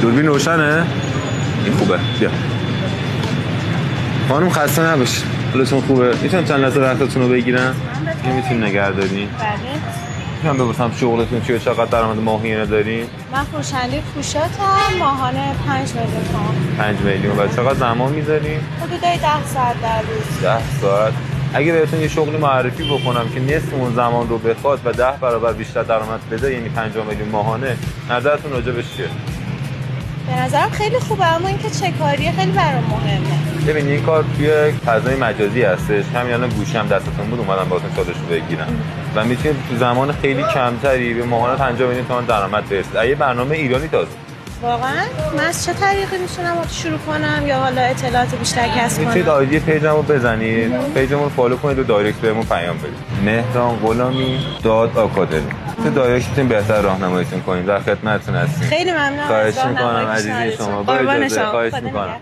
دوربین روشنه؟ این خوبه. بیا خانم خسته نباش، حالتون خوبه؟ میتونم چند لحظه وقتتون رو بگیرم؟ این میتونی نگهداری؟ بله. میتونم بپرسم شغلتون چیه، چقدر درآمد ماهیانه دارین؟ من فروشنده پوشاتم، ماهانه 5 میلیون تومان. 5 میلیون. و چقدر زمان میذارین؟ حدود 10 ساعت در روز. 10 ساعت. اگه بهتون یه شغلی معرفی بکنم که نصف اون زمان رو بخواد و 10 برابر بیشتر درآمد بده، یعنی 5 میلیون ماهانه، نظرتون راجع چیه؟ به نظرم خیلی خوبه، اما اینکه چه کاریه خیلی برام مهمه. ببین این کار توی فضای مجازی هستش. همین الان گوشیم دستتون بود اومدم باهاتون چالش رو بگیرم و میتونید تو زمان خیلی کمتری به ماهانه 50 میلیون تومان درآمد برسید. اگه برنامه ایرانی تازه. واقعا من از چه طریقی میتونم شروع کنم یا حالا اطلاعات بیشتر کسب کنم؟ میتونید آیدی پیجمو بزنید، پیجمون رو فالو کنید و دایرکت بهمون پیام بدید. مهران غلامی .آکادمی. تو دایرکت میتونید بهتر راهنماییتون کنیم. در خدمتتون هستیم. خیلی ممنونم. خواهش می‌کنم عزیزی شما. با اجازه خواهش می‌کنم.